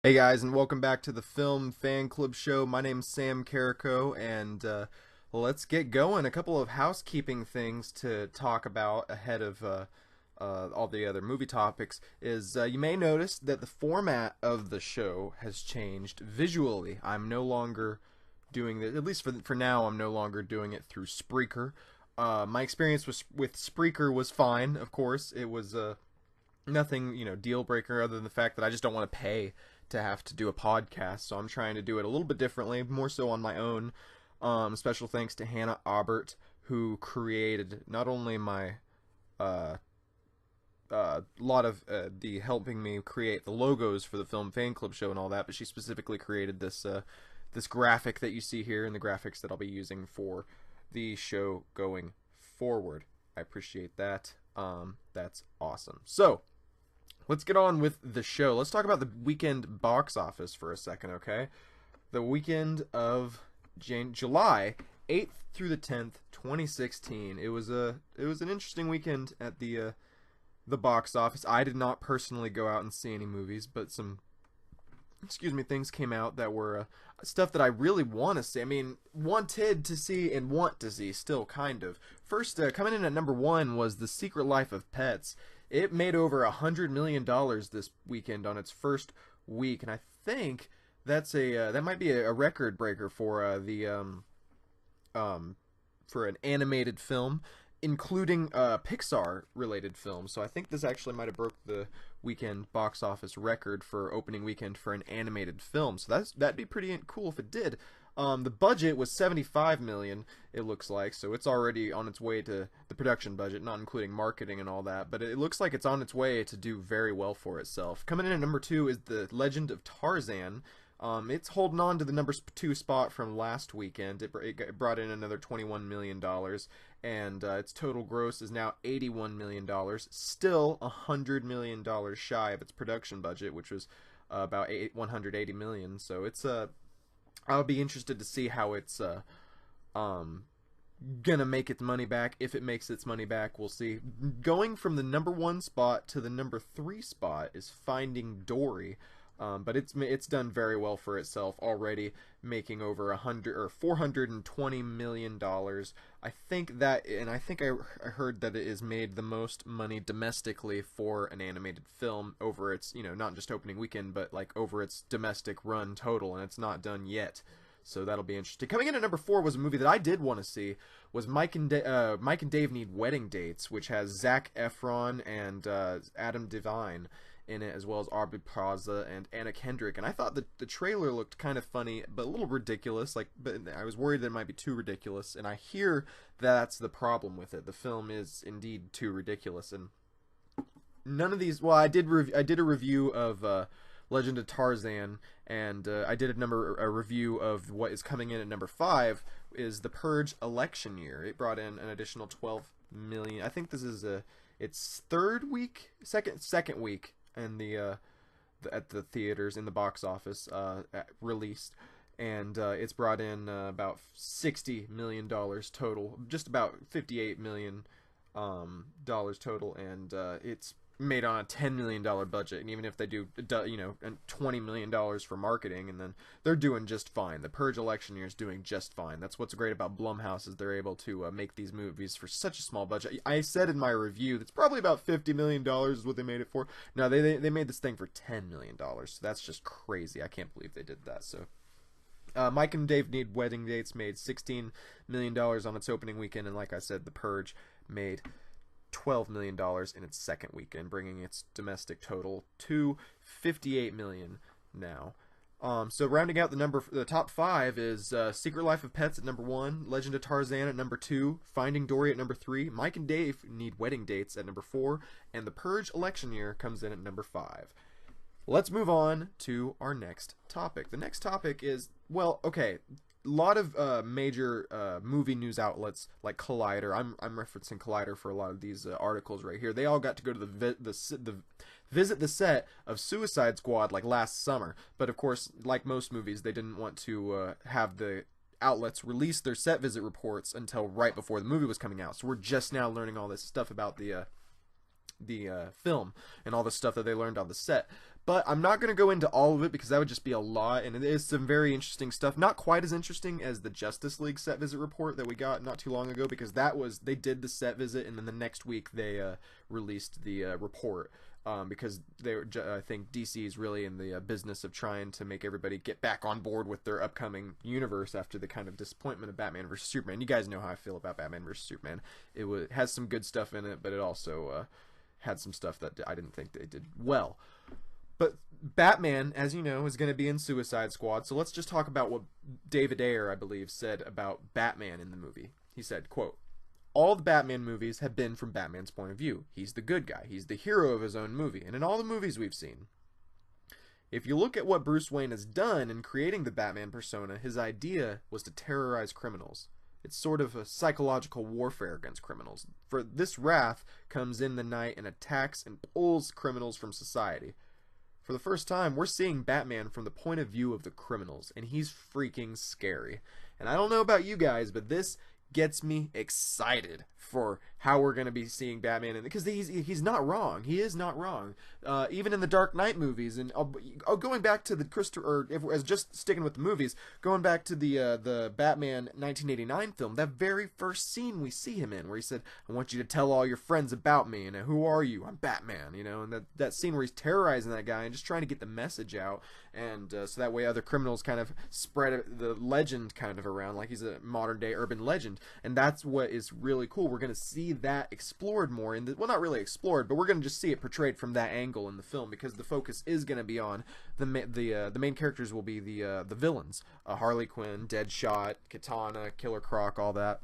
Hey guys, and welcome back to the Film Fan Club Show. My name's Sam Carrico, and let's get going. A couple of housekeeping things to talk about ahead of all the other movie topics is you may notice that the format of the show has changed visually. I'm no longer doing it, at least for now, I'm no longer doing it through Spreaker. My experience with Spreaker was fine, of course. It was nothing, deal breaker other than the fact that I just don't want to pay to have to do a podcast, so I'm trying to do it a little bit differently, more so on my own. Special thanks to Hannah Aubert, who created not only my lot of the helping me create the logos for the Film Fan Club Show and all that, but she specifically created this graphic that you see here and the graphics that I'll be using for the show going forward. I appreciate that. That's awesome. So let's get on with the show. Let's talk about the weekend box office for a second, okay? The weekend of July 8th through the 10th, 2016. It was an interesting weekend at the box office. I did not personally go out and see any movies, but some things came out that were stuff that I really want to see. I mean, wanted to see and want to see still, kind of. First, coming in at number 1 was The Secret Life of Pets. It made over $100 million this weekend on its first week, and I think that's that might be a record breaker for for an animated film, including Pixar related films. So I think this actually might have broke the weekend box office record for opening weekend for an animated film. So that'd be pretty cool if it did. The budget was $75 million, it looks like, so it's already on its way to the production budget, not including marketing and all that, but it looks like it's on its way to do very well for itself. Coming in at number 2 is The Legend of Tarzan. It's holding on to the number 2 spot from last weekend. It brought in another $21 million, and its total gross is now $81 million, still $100 million shy of its production budget, which was about $180 million, so it's I'll be interested to see how it's gonna make its money back. If it makes its money back, we'll see. Going from the number 1 spot to the number 3 spot is Finding Dory, but it's done very well for itself already, making over $420 million. I think I heard that it has made the most money domestically for an animated film over its, not just opening weekend, but like over its domestic run total, and it's not done yet. So that'll be interesting. Coming in at number 4 was a movie that I did want to see, was Mike and Dave Need Wedding Dates, which has Zac Efron and Adam Devine in it, as well as Aubrey Plaza and Anna Kendrick. And I thought the trailer looked kind of funny, but a little ridiculous. But I was worried that it might be too ridiculous, and I hear that's the problem with it. The film is indeed too ridiculous, and none of these. Well, I did a review of Legend of Tarzan, and I did a review of what is coming in at number 5 is The Purge Election Year. It brought in an additional $12 million. I think this is its second week in at the theaters, in the box office, released, and it's brought in about $60 million total, just about $58 million dollars total, and it's made on a $10 million budget, and even if they do $20 million for marketing, and then they're doing just fine. The Purge Election Year is doing just fine. That's what's great about Blumhouse, is they're able to make these movies for such a small budget. I said in my review that's probably about $50 million is what they made it for. No, they made this thing for $10 million, so that's just crazy. I can't believe they did that. So Mike and Dave Need Wedding Dates made $16 million on its opening weekend, and like I said, The Purge made $12 million in its second weekend, bringing its domestic total to $58 million now. So rounding out the top 5 is Secret Life of Pets at number 1, Legend of Tarzan at number 2, Finding Dory at number 3, Mike and Dave Need Wedding Dates at number 4, and The Purge Election Year comes in at number 5. Let's move on to our next topic. The next topic is, well, okay, a lot of major movie news outlets like Collider. I'm referencing Collider for a lot of these articles right here. They all got to go to visit the set of Suicide Squad like last summer. But of course, like most movies, they didn't want to have the outlets release their set visit reports until right before the movie was coming out. So we're just now learning all this stuff about the film and all the stuff that they learned on the set. But I'm not going to go into all of it because that would just be a lot, and it is some very interesting stuff. Not quite as interesting as the Justice League set visit report that we got not too long ago, because they did the set visit, and then the next week they released the report. Because I think DC is really in the business of trying to make everybody get back on board with their upcoming universe after the kind of disappointment of Batman vs Superman. You guys know how I feel about Batman vs Superman. It has some good stuff in it, but it also had some stuff that I didn't think they did well. But Batman, as you know, is going to be in Suicide Squad, so let's just talk about what David Ayer, I believe, said about Batman in the movie. He said, quote, "All the Batman movies have been from Batman's point of view. He's the good guy. He's the hero of his own movie. And in all the movies we've seen, if you look at what Bruce Wayne has done in creating the Batman persona, his idea was to terrorize criminals. It's sort of a psychological warfare against criminals. For this wrath comes in the night and attacks and pulls criminals from society. For the first time, we're seeing Batman from the point of view of the criminals, and he's freaking scary. And I don't know about you guys, but this gets me excited for how we're going to be seeing Batman, because he's not wrong. He is not wrong. Even in the Dark Knight movies, and going back to the just sticking with the movies, going back to the Batman 1989 film, that very first scene we see him in, where he said, "I want you to tell all your friends about me, and who are you? I'm Batman," and that scene where he's terrorizing that guy and just trying to get the message out, and so that way other criminals kind of spread the legend kind of around, like he's a modern day urban legend, and that's what is really cool. We're going to see that explored more well, not really explored, but we're going to just see it portrayed from that angle in the film, because the focus is going to be on the main characters will be the villains, Harley Quinn, Deadshot, Katana, Killer Croc, all that.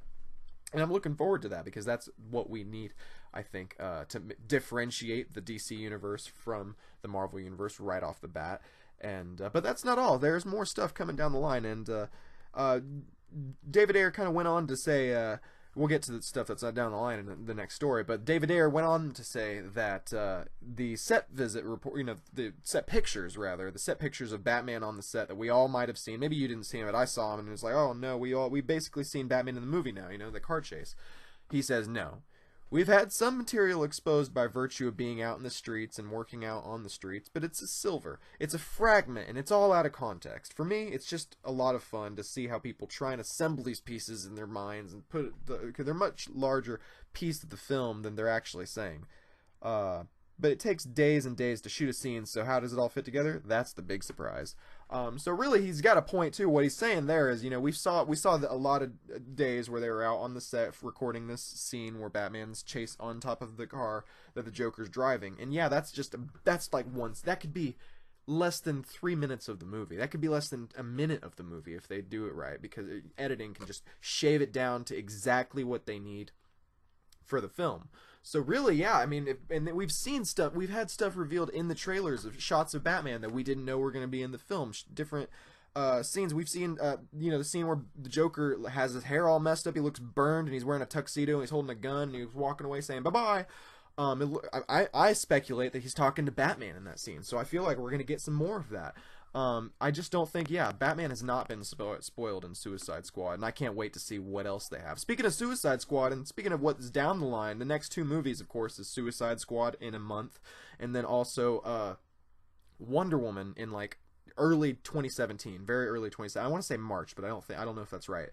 And I'm looking forward to that, because that's what we need, I think, to differentiate the DC universe from the Marvel universe right off the bat. And but that's not all. There's more stuff coming down the line, and David Ayer kind of went on to say, we'll get to the stuff that's down the line in the next story, but David Ayer went on to say that the set visit report, the set pictures of Batman on the set that we all might have seen. Maybe you didn't see him, but I saw him, and it was like, oh no, we basically seen Batman in the movie now, the car chase. He says, no. We've had some material exposed by virtue of being out in the streets and working out on the streets, but it's a silver. It's a fragment, and it's all out of context. For me, it's just a lot of fun to see how people try and assemble these pieces in their minds and because they're much larger piece of the film than they're actually saying. But it takes days and days to shoot a scene, so how does it all fit together? That's the big surprise. So really, he's got a point too. What he's saying there is, we saw a lot of days where they were out on the set recording this scene where Batman's chased on top of the car that the Joker's driving, and yeah, that could be less than 3 minutes of the movie. That could be less than a minute of the movie if they do it right, because editing can just shave it down to exactly what they need for the film. So really, yeah, I mean, and we've seen stuff, we've had stuff revealed in the trailers of shots of Batman that we didn't know were going to be in the film. Different scenes. We've seen, the scene where the Joker has his hair all messed up, he looks burned, and he's wearing a tuxedo, and he's holding a gun, and he's walking away saying bye-bye. I speculate that he's talking to Batman in that scene, so I feel like we're going to get some more of that. I just don't think, Batman has not been spoiled in Suicide Squad, and I can't wait to see what else they have. Speaking of Suicide Squad, and speaking of what's down the line, the next two movies, of course, is Suicide Squad in a month, and then also Wonder Woman in early 2017, very early 2017. I want to say March, but I don't know if that's right.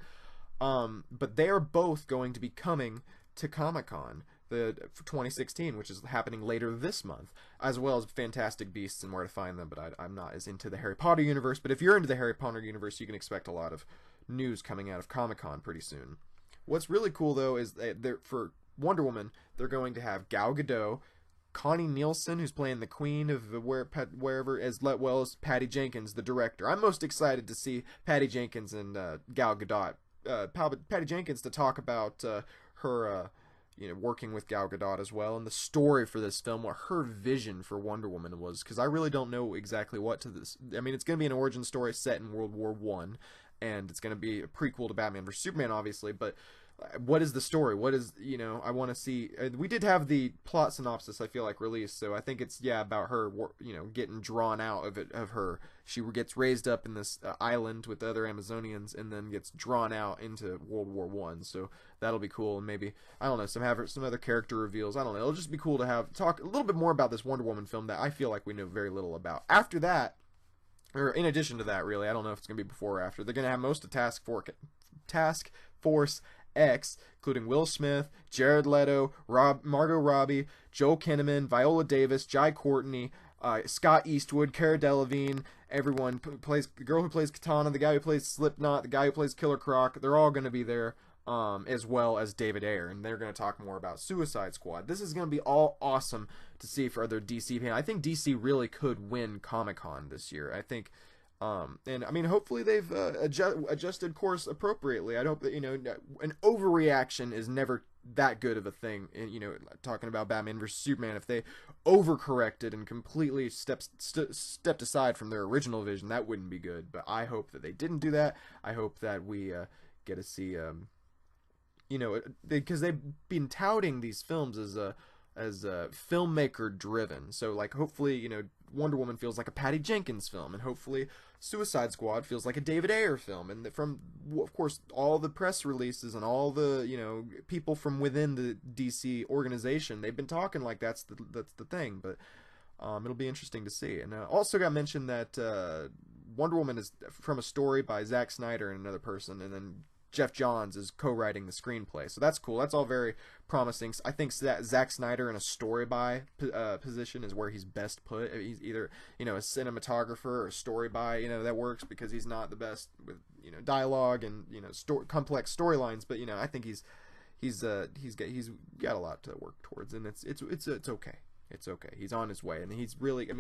But they are both going to be coming to Comic-Con for 2016, which is happening later this month, as well as Fantastic Beasts and Where to Find Them, but I'm not as into the Harry Potter universe. But if you're into the Harry Potter universe, you can expect a lot of news coming out of Comic-Con pretty soon. What's really cool, though, is that for Wonder Woman, they're going to have Gal Gadot, Connie Nielsen, who's playing the Queen of wherever, as well as Patty Jenkins, the director. I'm most excited to see Patty Jenkins and Gal Gadot. Patty Jenkins to talk about her working with Gal Gadot as well, and the story for this film, what her vision for Wonder Woman was, because I really don't know exactly what to this. I mean, it's going to be an origin story set in World War I, and it's going to be a prequel to Batman vs Superman, obviously. But what is the story? What is, I want to see. We did have the plot synopsis, I feel like, released, so I think it's about her, getting drawn out of her. She gets raised up in this island with the other Amazonians, and then gets drawn out into World War One. So that'll be cool, and maybe, I don't know, some other character reveals. I don't know. It'll just be cool to talk a little bit more about this Wonder Woman film that I feel like we know very little about. After that, or in addition to that, really, I don't know if it's gonna be before or after. They're gonna have most of Task Force X, including Will Smith, Jared Leto, Margot Robbie, Joel Kinnaman, Viola Davis, Jai Courtney, Scott Eastwood, Cara Delevingne. Everyone plays the girl who plays Katana, the guy who plays Slipknot, the guy who plays Killer Croc. They're all going to be there, as well as David Ayer, and they're going to talk more about Suicide Squad. This is going to be all awesome to see for other DC fans. I think DC really could win Comic-Con this year. I think. And I mean, hopefully they've adjusted course appropriately. I hope that, an overreaction is never that good of a thing. And, talking about Batman vs Superman, if they overcorrected and completely stepped aside from their original vision, that wouldn't be good. But I hope that they didn't do that. I hope that we get to see, because they've been touting these films as filmmaker driven. So like, hopefully, Wonder Woman feels like a Patty Jenkins film, and hopefully Suicide Squad feels like a David Ayer film. And from, of course, all the press releases and all the, people from within the DC organization, they've been talking like that's the thing. But it'll be interesting to see. And also got mentioned that Wonder Woman is from a story by Zack Snyder and another person, and then Jeff Johns is co-writing the screenplay. So that's cool. That's all very promising. I think that Zack Snyder in a story by position is where he's best put. He's either, a cinematographer or a story by, that works, because he's not the best with, dialogue and, complex storylines. But, I think he's got a lot to work towards, and it's okay. It's okay. He's on his way, and he's really,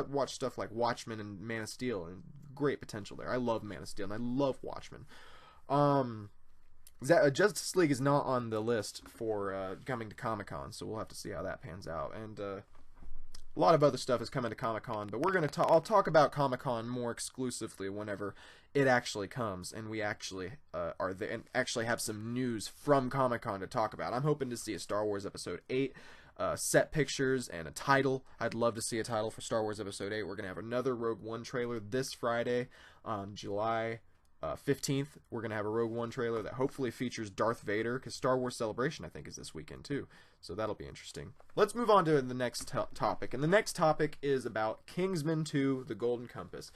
watch stuff like Watchmen and Man of Steel, and great potential there. I love Man of Steel, and I love Watchmen. Justice League is not on the list for coming to Comic-Con, so we'll have to see how that pans out. And a lot of other stuff is coming to Comic-Con, but I'll talk about Comic-Con more exclusively whenever it actually comes, and we actually are there and actually have some news from Comic-Con to talk about. I'm hoping to see a Star Wars Episode 8 set pictures and a title. I'd love to see a title for Star Wars Episode 8. We're gonna have another Rogue One trailer this Friday on July 15th. We're going to have a Rogue One trailer that hopefully features Darth Vader, because Star Wars Celebration, I think, is this weekend too. So that'll be interesting. Let's move on to the next topic. And the next topic is about Kingsman 2, The Golden Compass.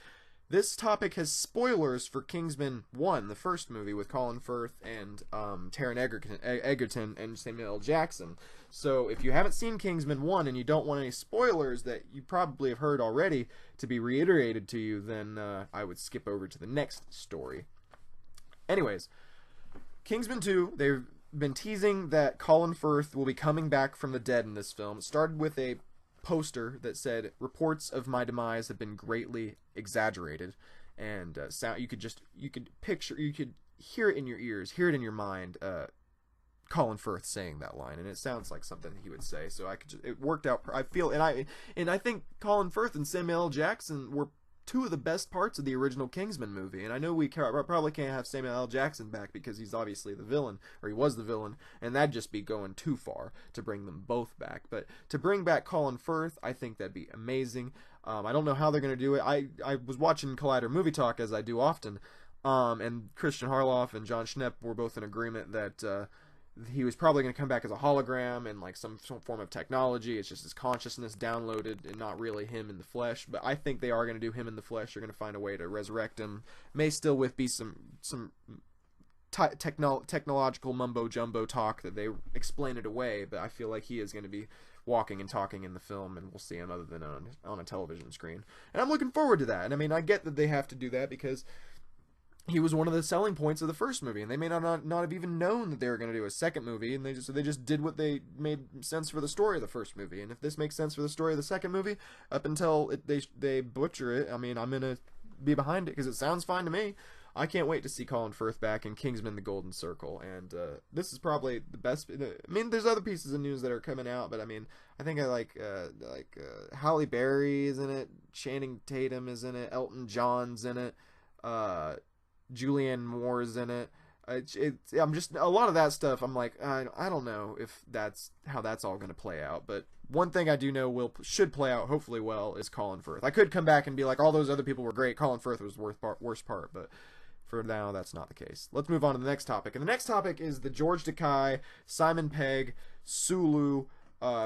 This topic has spoilers for Kingsman 1, the first movie with Colin Firth and Taron Egerton and Samuel L. Jackson. So if you haven't seen Kingsman 1 and you don't want any spoilers that you probably have heard already to be reiterated to you, then I would skip over to the next story. Anyways, Kingsman 2, they've been teasing that Colin Firth will be coming back from the dead in this film. It started with a poster that said, "Reports of my demise have been greatly exaggerated," and you could hear it in your ears, hear it in your mind, Colin Firth saying that line, and it sounds like something he would say. So it worked out. I feel, and I think Colin Firth and Samuel L. Jackson were two of the best parts of the original Kingsman movie. And I know we probably can't have Samuel L. Jackson back because he's obviously the villain, or he was the villain, and that'd just be going too far to bring them both back. But to bring back Colin Firth, I think that'd be amazing. I don't know how they're going to do it. I was watching Collider Movie Talk, as I do often, and Christian Harloff and John Schnepp were both in agreement that he was probably going to come back as a hologram and like some form of technology. It's just his consciousness downloaded and not really him in the flesh. But I think they are going to do him in the flesh. They're going to find a way to resurrect him. May still be some technological mumbo jumbo talk that they explain it away. But I feel like he is going to be walking and talking in the film, and we'll see him other than on a television screen. And I'm looking forward to that. And I mean, I get that they have to do that because he was one of the selling points of the first movie, and they may not have even known that they were going to do a second movie, and they just did what they made sense for the story of the first movie. And if this makes sense for the story of the second movie, up until they butcher it, I mean, I'm gonna be behind it because it sounds fine to me. I can't wait to see Colin Firth back in Kingsman: The Golden Circle, and this is probably the best. I mean, there's other pieces of news that are coming out, but I mean, I think I like Halle Berry is in it, Channing Tatum is in it, Elton John's in it. Julianne Moore's in it. I'm just a lot of that stuff. I'm like, I don't know if that's how that's all going to play out. But one thing I do know should play out hopefully well is Colin Firth. I could come back and be like, all those other people were great. Colin Firth was the worst part, but for now, that's not the case. Let's move on to the next topic. And the next topic is the George Takei, Simon Pegg, Sulu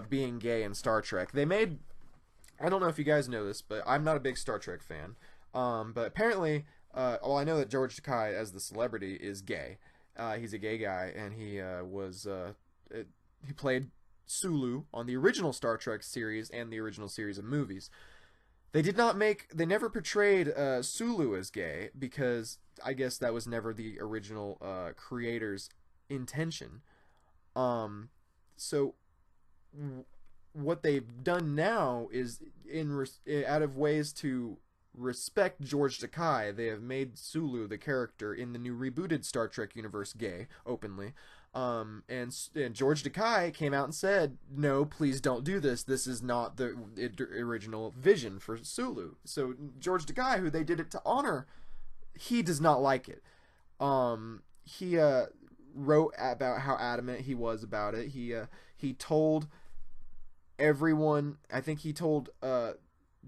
being gay in Star Trek. They made, I don't know if you guys know this, but I'm not a big Star Trek fan. But apparently, well, I know that George Takei, as the celebrity, is gay. He's a gay guy, and he played Sulu on the original Star Trek series and the original series of movies. They never portrayed Sulu as gay because I guess that was never the original creator's intention. So what they've done now is out of ways to respect George Takei, they have made Sulu, the character in the new rebooted Star Trek universe, gay openly. And George Takei came out and said, no, please don't do this. This is not the original vision for Sulu. So George Takei, who they did it to honor, he does not like it. He wrote about how adamant he was about it. He told everyone, I think he told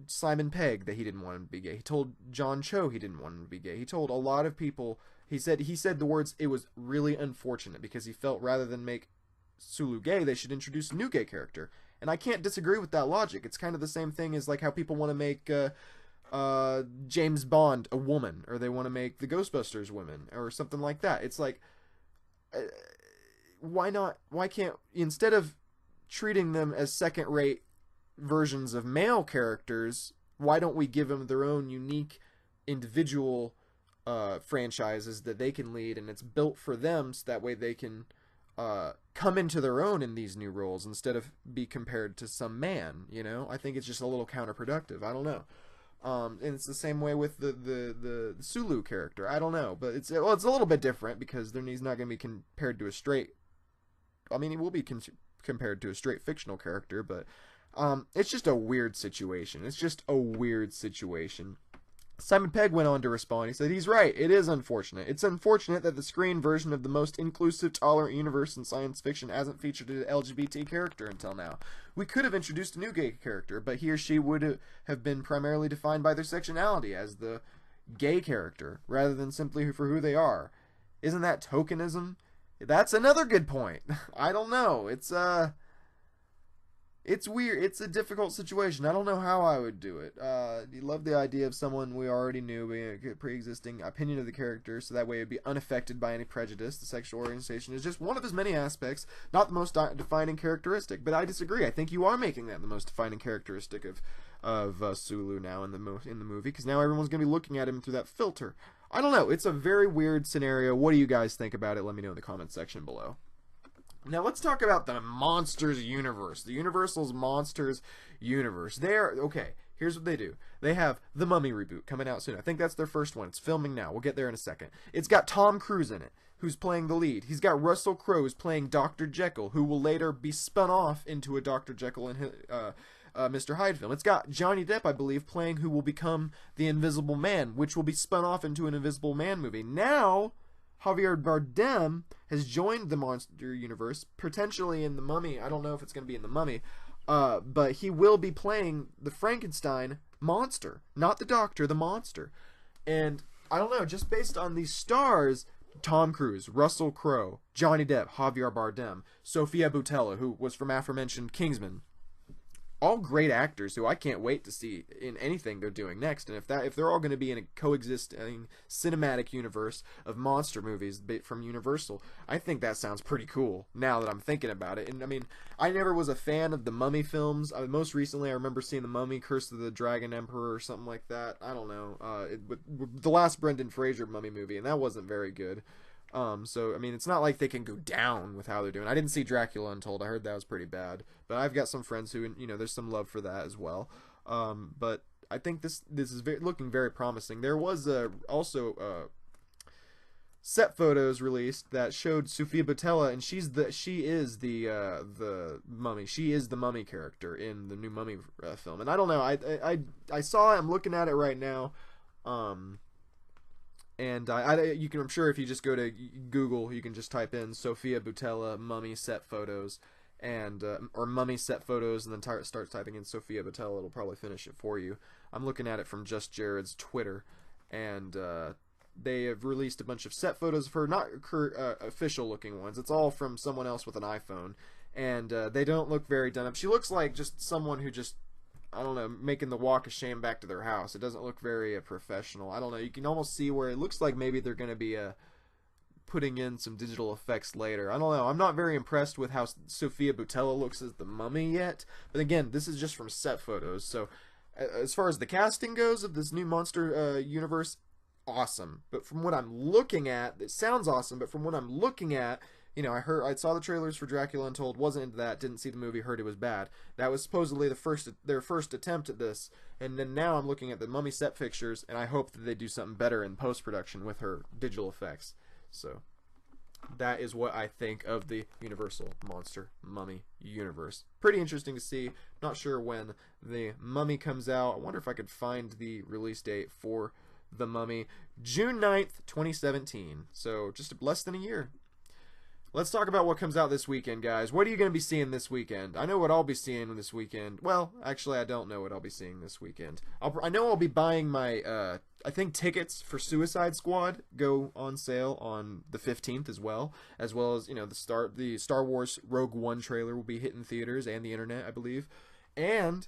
Simon Pegg that he didn't want him to be gay. He told John Cho he didn't want him to be gay. He told a lot of people. He said the words, it was really unfortunate because he felt rather than make Sulu gay, they should introduce a new gay character. And I can't disagree with that logic. It's kind of the same thing as like how people want to make James Bond a woman, or they want to make the Ghostbusters women, or something like that. It's like, why not? Why can't, instead of treating them as second-rate versions of male characters, why don't we give them their own unique individual franchises that they can lead, and it's built for them so that way they can come into their own in these new roles instead of be compared to some man, you know? I think it's just a little counterproductive. I don't know. And it's the same way with the Sulu character. I don't know, but it's a little bit different because he's not going to be compared to a straight, I mean, he will be compared to a straight fictional character, but it's just a weird situation. It's just a weird situation. Simon Pegg went on to respond. He said, he's right. It is unfortunate. It's unfortunate that the screen version of the most inclusive, tolerant universe in science fiction hasn't featured an LGBT character until now. We could have introduced a new gay character, but he or she would have been primarily defined by their sexuality as the gay character, rather than simply for who they are. Isn't that tokenism? That's another good point. I don't know. It's weird. It's a difficult situation. I don't know how I would do it. You love the idea of someone we already knew being a pre-existing opinion of the character, so that way it'd be unaffected by any prejudice. The sexual orientation is just one of his many aspects, not the most defining characteristic. But I disagree. I think you are making that the most defining characteristic of Sulu now in the movie, because now everyone's going to be looking at him through that filter. I don't know. It's a very weird scenario. What do you guys think about it? Let me know in the comments section below. Now let's talk about the Monsters universe. The Universal's Monsters universe. Okay, here's what they do. They have the Mummy reboot coming out soon. I think that's their first one. It's filming now. We'll get there in a second. It's got Tom Cruise in it, who's playing the lead. He's got Russell Crowe, who's playing Dr. Jekyll, who will later be spun off into a Dr. Jekyll and Mr. Hyde film. It's got Johnny Depp, I believe, playing who will become the Invisible Man, which will be spun off into an Invisible Man movie. Now Javier Bardem has joined the Monster universe, potentially in The Mummy. I don't know if it's going to be in The Mummy, but he will be playing the Frankenstein monster, not the Doctor, the monster. And I don't know, just based on these stars, Tom Cruise, Russell Crowe, Johnny Depp, Javier Bardem, Sofia Boutella, who was from aforementioned Kingsman, all great actors who I can't wait to see in anything they're doing next. And if they're all going to be in a coexisting cinematic universe of monster movies from Universal, I think that sounds pretty cool now that I'm thinking about it. And I mean, I never was a fan of the Mummy films. Most recently, I remember seeing The Mummy, Curse of the Dragon Emperor, or something like that. I don't know. The last Brendan Fraser Mummy movie, and that wasn't very good. So, I mean, it's not like they can go down with how they're doing. I didn't see Dracula Untold. I heard that was pretty bad. But I've got some friends who, you know, there's some love for that as well. But I think this is looking very promising. There was also set photos released that showed Sofia Boutella, and she is the Mummy. She is the Mummy character in the new Mummy film. And I don't know. I saw it. I'm looking at it right now. And I'm sure if you just go to Google, you can just type in Sofia Boutella mummy set photos, and or mummy set photos, and then start typing in Sofia Boutella. It'll probably finish it for you. I'm looking at it from Just Jared's Twitter, and they have released a bunch of set photos of her, not official looking ones. It's all from someone else with an iPhone, and they don't look very done up. She looks like just someone who just, I don't know, making the walk of shame back to their house. It doesn't look very professional. I don't know. You can almost see where it looks like maybe they're going to be putting in some digital effects later. I don't know. I'm not very impressed with how Sofia Boutella looks as the mummy yet. But again, this is just from set photos. So as far as the casting goes of this new monster universe, awesome. But from what I'm looking at, it sounds awesome. But from what I'm looking at, you know, I saw the trailers for Dracula Untold, wasn't into that, didn't see the movie, heard it was bad. That was supposedly their first attempt at this, and then now I'm looking at the mummy set pictures, and I hope that they do something better in post-production with her digital effects. So that is what I think of the Universal Monster Mummy universe. Pretty interesting to see. Not sure when the Mummy comes out. I wonder if I could find the release date for the Mummy. June 9th, 2017. So just less than a year. Let's talk about what comes out this weekend, guys. What are you going to be seeing this weekend? I know what I'll be seeing this weekend. Well, actually, I don't know what I'll be seeing this weekend. I know I'll be buying my, I think tickets for Suicide Squad go on sale on the 15th as well as, you know, the Star Wars Rogue One trailer will be hitting theaters and the internet, I believe. And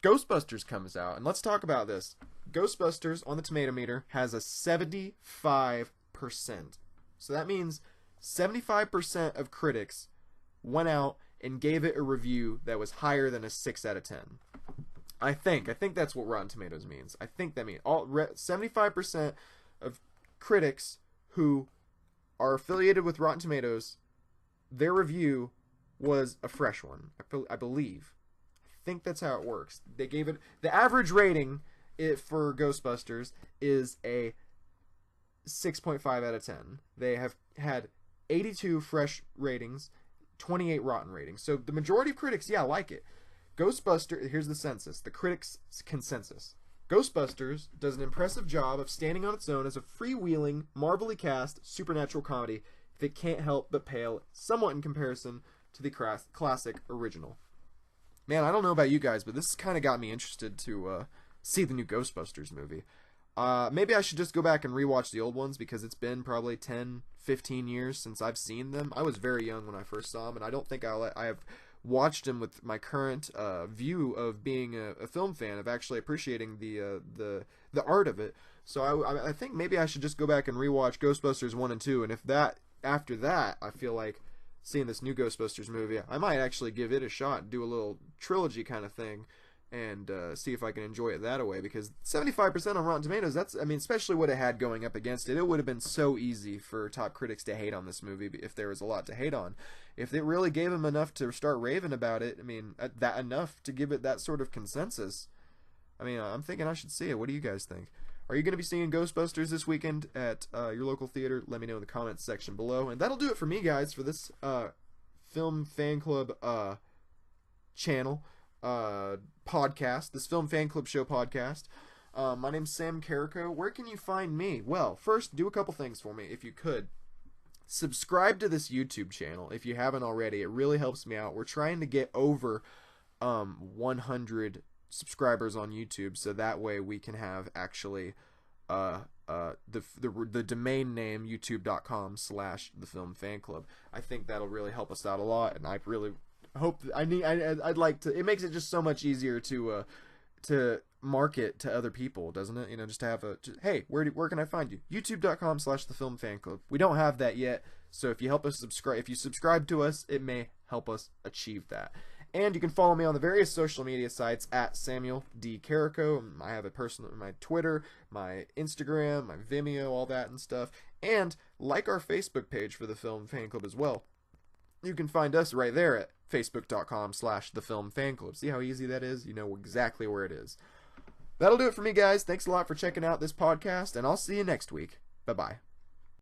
Ghostbusters comes out. And let's talk about this. Ghostbusters on the tomato meter has a 75%. So that means 75% of critics went out and gave it a review that was higher than a 6 out of 10. I think that's what Rotten Tomatoes means. I think that means 75% of critics who are affiliated with Rotten Tomatoes, their review was a fresh one, I believe. I think that's how it works. They gave it, the average rating for Ghostbusters is a 6.5 out of 10. They have had 82 fresh ratings, 28 rotten ratings. So the majority of critics, yeah, like it. Ghostbusters, here's the census, the critics' consensus. Ghostbusters does an impressive job of standing on its own as a freewheeling, marvelly cast supernatural comedy that can't help but pale somewhat in comparison to the classic original. Man, I don't know about you guys, but this kind of got me interested to see the new Ghostbusters movie. Maybe I should just go back and rewatch the old ones because it's been probably 10, 15 years since I've seen them. I was very young when I first saw them, and I don't think I have watched them with my current view of being a film fan, of actually appreciating the art of it. So I think maybe I should just go back and rewatch Ghostbusters 1 and 2, and if after that I feel like seeing this new Ghostbusters movie, I might actually give it a shot and do a little trilogy kind of thing. And see if I can enjoy it that way, because 75% on Rotten Tomatoes, that's, I mean, especially what it had going up against it, it would have been so easy for top critics to hate on this movie if there was a lot to hate on. If they really gave them enough to start raving about it, I mean, that enough to give it that sort of consensus, I mean, I'm thinking I should see it. What do you guys think? Are you going to be seeing Ghostbusters this weekend at your local theater? Let me know in the comments section below. And that'll do it for me, guys, for this Film Fan Club channel. Podcast, this Film Fan Club Show podcast. My name's Sam Carrico. Where can you find me? Well, first, do a couple things for me, if you could. Subscribe to this YouTube channel if you haven't already. It really helps me out. We're trying to get over 100 subscribers on YouTube, so that way we can have actually the domain name youtube.com/thefilmfanclub. I think that'll really help us out a lot, and I really hope I'd like to. It makes it just so much easier to market to other people, doesn't it? You know, just to have hey, where can I find you? youtube.com/thefilmfanclub. We don't have that yet, so if you help us subscribe, if you subscribe to us, it may help us achieve that. And you can follow me on the various social media sites at Samuel D. Carrico. I have my Twitter, my Instagram, my Vimeo, all that and stuff. And like our Facebook page for the Film Fan Club as well. You can find us right there at facebook.com/thefilmfanclub. See how easy that is? You know exactly where it is. That'll do it for me, guys. Thanks a lot for checking out this podcast, and I'll see you next week. Bye-bye.